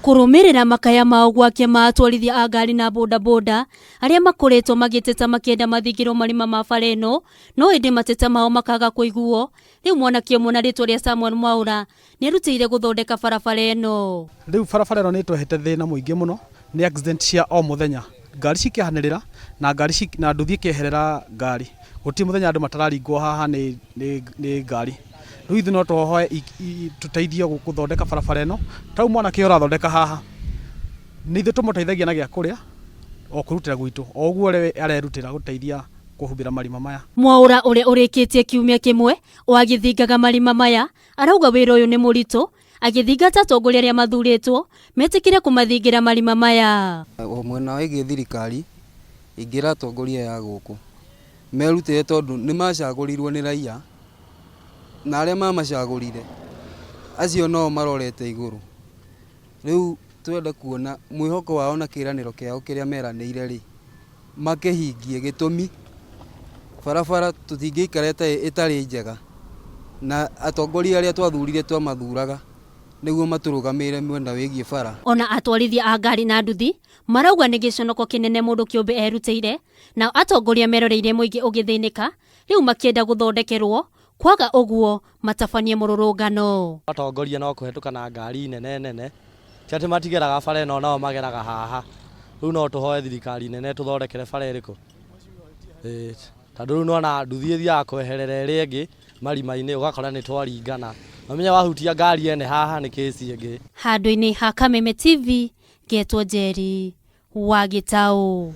Kurumirira makaya mao gwakia ma atwarithia a ngari na bodaboda aria makoretwo magiteta makienda mathingiro marima ma bara ino no indi mateta mao makaga kuiguo. Riu mwanake umwe na ritwa ria Samuel Mwaura ni arutire guthondeka barabara ino. Riu barabara ino ni twehete thina muingi muno ni accident cia o muthenya, ngari cikihanirira na ngari na nduthi ikieherera ngari, guti muthenya andu matararingwo haha ni ngari. Riu ithu no tuhoe tuteithio guthondeka barabara ino, tau mwanake urathondeka haha ni ithu tumuteithagia na gia kuria o kurutira gwitu o uguo arerutira guteithia kuhumbira marima maya. Mwaura uria urikitie kiumia kimwe wagithingaga marima maya arauga wira uyu ni muritu agithingata atongoria aria mathuritwo metikire kumathingira marima maya. Mwena wa thirikari ingira atongoria ya guku merutire tondu ni macagurirwo ni raia na aria mamacagurire acio no marorete iguru. Riu twenda kuona mwihoko wao na kiraniro kiao kiria meranire ri makihingie gitumi barabara tutingiikareta itari njega na atongoria aria twathurire twamathuraga niguo maturugamire mwenda wigie bara. Ona atwarithia a ngari na nduthi marauga ni giconoko kinene mundu kiumbe erutire na atongoria meroreire muingi ugithinika riu makienda guthondekerwo kwaga uguo matabanie mururungano. Atongoria no kuhetuka na ngari nene ati matigeraga bara ino nao mageraga haha. Riu no tuhoe thirikari nene tuthondekere bara iriku tondu riu nona nduthi ithiaga kweherera iria ingi marima-ini ugakora ni twaringana mamenya wahutia ngari ene haha ni kesi ingi. Handu-ini ha Kameme TV getwo Njeri wa Gitau.